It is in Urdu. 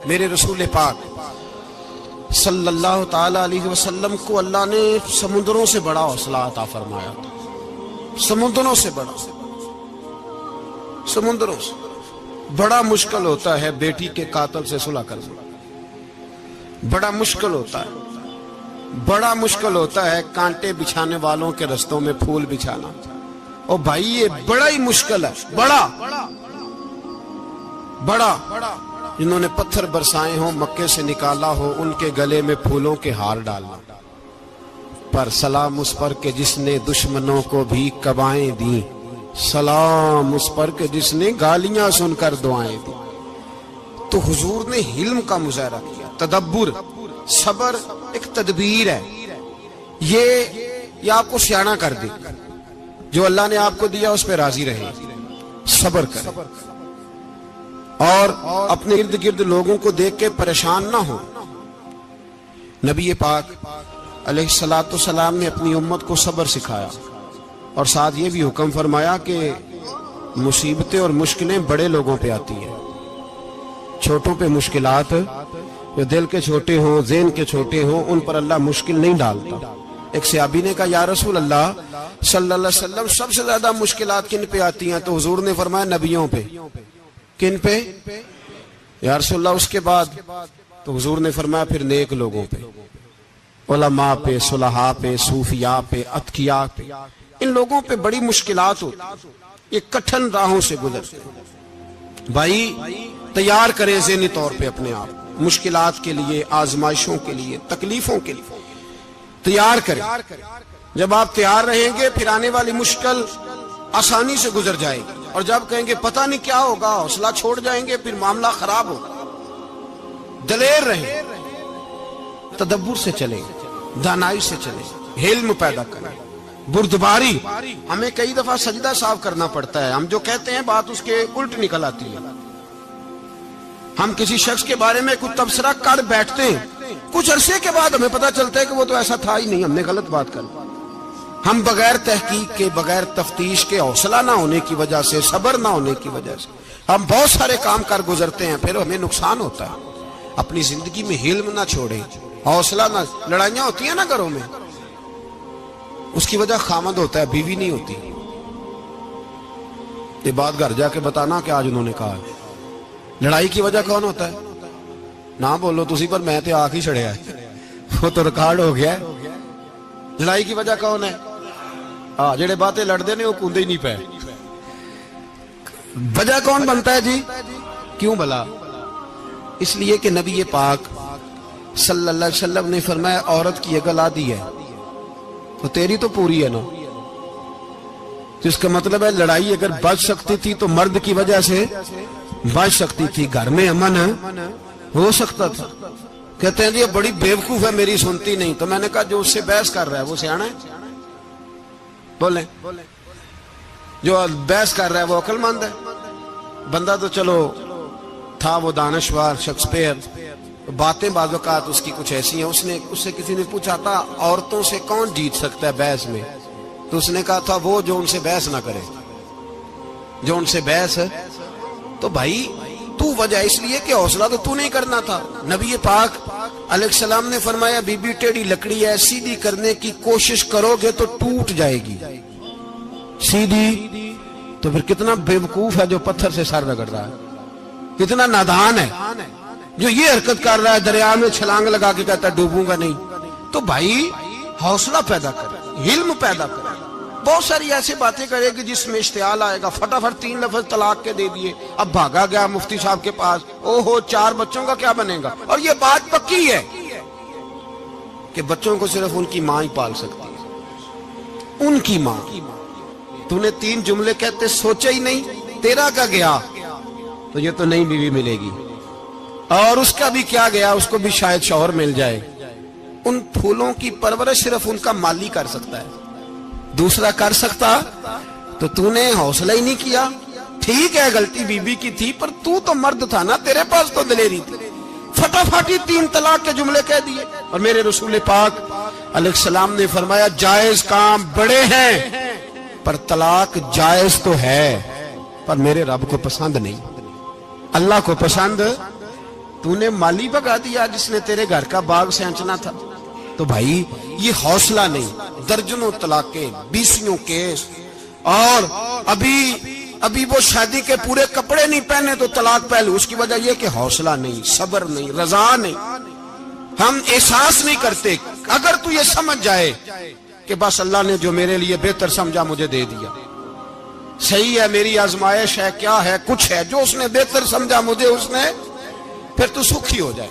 میرے رسول پاک صلی اللہ تعالی علیہ وسلم کو اللہ نے سمندروں سے بڑا حوصلہ عطا فرمایا تھا، سمندروں سے بڑا، سمندروں سے بڑا مشکل ہوتا ہے بیٹی کے قاتل سے صلح کرنا، بڑا مشکل ہوتا ہے، بڑا مشکل ہوتا ہے کانٹے بچھانے والوں کے رستوں میں پھول بچھانا۔ اور بھائی یہ بڑا ہی مشکل ہے، بڑا بڑا، جنہوں نے پتھر برسائے ہوں، مکے سے نکالا ہو، ان کے گلے میں پھولوں کے ہار ڈالنا، پر سلام اس پر کہ جس نے دشمنوں کو بھی قبائیں دیں، سلام اس پر کہ جس نے گالیاں سن کر دعائیں دی۔ تو حضور نے حلم کا مظاہرہ کیا، تدبر، صبر ایک تدبیر ہے، یہ آپ کو سیاںا کر دے، جو اللہ نے آپ کو دیا اس پہ راضی رہے، صبر کرے، اور اپنے ارد گرد لوگوں کو دیکھ کے پریشان نہ ہو۔ نبی پاک علیہ السلام نے اپنی امت کو صبر سکھایا، اور ساتھ یہ بھی حکم فرمایا کہ مصیبتیں اور مشکلیں بڑے لوگوں پہ آتی ہیں، چھوٹوں پہ مشکلات، جو دل کے چھوٹے ہوں، ذہن کے چھوٹے ہوں، ان پر اللہ مشکل نہیں ڈالتا۔ ایک صحابی نے کہا یا رسول اللہ صلی اللہ علیہ وسلم سب سے زیادہ مشکلات کن پہ آتی ہیں؟ تو حضور نے فرمایا نبیوں پہ۔ کن پہ یا رسول اللہ؟ اس کے بعد تو حضور نے فرمایا پھر نیک لوگوں پہ، علماء پہ، صلحاء پہ، صوفیاء پہ، اتقیاء پہ، ان لوگوں پہ بڑی مشکلات ہوتی، یہ کٹھن راہوں سے گزرتے ہیں۔ بھائی تیار کریں ذہنی طور پہ اپنے آپ، مشکلات کے لیے، آزمائشوں کے لیے، تکلیفوں کے لیے تیار کریں۔ جب آپ تیار رہیں گے پھر آنے والی مشکل آسانی سے گزر جائے گی، اور جب کہیں گے پتہ نہیں کیا ہوگا، حوصلہ چھوڑ جائیں گے، پھر معاملہ خراب ہوگا۔ دلیر رہیں، تدبر سے چلیں، دانائی سے چلیں، علم پیدا کریں، بردباری۔ ہمیں کئی دفعہ سجدہ صاف کرنا پڑتا ہے، ہم جو کہتے ہیں بات اس کے الٹ نکل آتی ہے۔ ہم کسی شخص کے بارے میں کچھ تبصرہ کر بیٹھتے ہیں، کچھ عرصے کے بعد ہمیں پتہ چلتا ہے کہ وہ تو ایسا تھا ہی نہیں، ہم نے غلط بات کر۔ ہم بغیر تحقیق کے، بغیر تفتیش کے، حوصلہ نہ ہونے کی وجہ سے، صبر نہ ہونے کی وجہ سے ہم بہت سارے کام کر گزرتے ہیں، پھر ہمیں نقصان ہوتا ہے۔ اپنی زندگی میں حلم نہ چھوڑیں، حوصلہ نہ، لڑائیاں ہوتی ہیں نا گھروں میں، اس کی وجہ خامد ہوتا ہے، بیوی نہیں ہوتی۔ یہ بات گھر جا کے بتانا کہ آج انہوں نے کہا ہے۔ لڑائی کی وجہ کون ہوتا ہے؟ نہ بولو تسی، پر میں تے آنکھ ہی چھڑیا ہے، وہ تو ریکارڈ ہو گیا ہے۔ لڑائی کی وجہ کون ہے؟ جڑے باتیں لڑتے ہیں وہ کندے ہی نہیں پے۔ وجہ کون بنتا ہے جی؟ کیوں بلا؟ اس لیے کہ نبی پاک صلی اللہ علیہ وسلم نے فرمایا عورت کی عقل آدھی ہے تو تیری تو پوری ہے نا، جس کا مطلب ہے لڑائی اگر بچ سکتی تھی تو مرد کی وجہ سے بچ سکتی تھی، گھر میں امن ہو سکتا تھا۔ کہتے ہیں جی بڑی بیوقوف ہے، میری سنتی نہیں۔ تو میں نے کہا جو اس سے بحث کر رہا ہے وہ سیاںا ہے؟ بولیں، جو بحث کر رہا ہے وہ عقل مند ہے؟ بندہ تو چلو تھا وہ دانشور، شیکسپیئر، باتیں بعض اوقات اس کی کچھ ایسی ہیں۔ اس سے کسی نے پوچھا تھا عورتوں سے کون جیت سکتا ہے بحث میں، تو اس نے کہا تھا وہ جو ان سے بحث نہ کرے، جو ان سے بحث ہے۔ تو بھائی تو وجہ اس لیے کہ حوصلہ تو نہیں کرنا تھا۔ نبی پاک علیہ السلام نے فرمایا بی بی ٹیڑھی لکڑی ہے، سیدھی کرنے کی کوشش کرو گے تو ٹوٹ جائے گی، سیدھی۔ تو پھر کتنا بیوقوف ہے جو پتھر سے سر رگڑ رہا ہے، کتنا نادان ہے جو یہ حرکت کر رہا ہے، دریا میں چھلانگ لگا کے کہتا ہے ڈوبوں گا نہیں۔ تو بھائی حوصلہ پیدا کرے، علم پیدا کرے، بہت ساری ایسی باتیں کرے کہ جس میں اشتعال آئے گا، فٹافٹ 3 لفظ طلاق کے دے دیے، اب بھاگا گیا مفتی صاحب کے پاس، او ہو 4 بچوں کا کیا بنے گا؟ اور یہ بات پکی ہے کہ بچوں کو صرف ان کی ماں ہی پال سکتی ہے، ان کی ماں۔ تو نے 3 جملے کہتے سوچا ہی نہیں، تیرا کا گیا تو یہ تو نئی بیوی ملے گی، اور اس کا بھی کیا گیا، اس کو بھی شاید شوہر مل جائے۔ ان پھولوں کی پرورش صرف ان کا مالی کر سکتا ہے، دوسرا کر سکتا؟ تو نے حوصلہ ہی نہیں کیا۔ ٹھیک ہے غلطی بی بی کی تھی، پر تو مرد تھا نا، تیرے پاس تو دلیری تھی، فٹافٹی 3 طلاق کے جملے کہہ دیے۔ اور میرے رسول پاک علیہ السلام نے فرمایا جائز کام بڑے ہیں، پر طلاق جائز تو ہے، پر میرے رب کو پسند نہیں، اللہ کو پسند تو نے مالی بھگا دیا جس نے تیرے گھر کا باغ سینچنا تھا. تو بھائی یہ حوصلہ نہیں, درجنوں طلاقیں, 20 کیس, اور ابھی وہ شادی کے پورے کپڑے نہیں پہنے تو طلاق پہلے. اس کی وجہ یہ کہ حوصلہ نہیں, صبر نہیں, رضا نہیں, ہم احساس نہیں کرتے. اگر تو یہ سمجھ جائے کہ بس اللہ نے جو میرے لیے بہتر سمجھا مجھے دے دیا, صحیح ہے, میری آزمائش ہے, کیا ہے, کچھ ہے جو اس نے بہتر سمجھا مجھے, اس نے, پھر تو سکھی ہو جائے.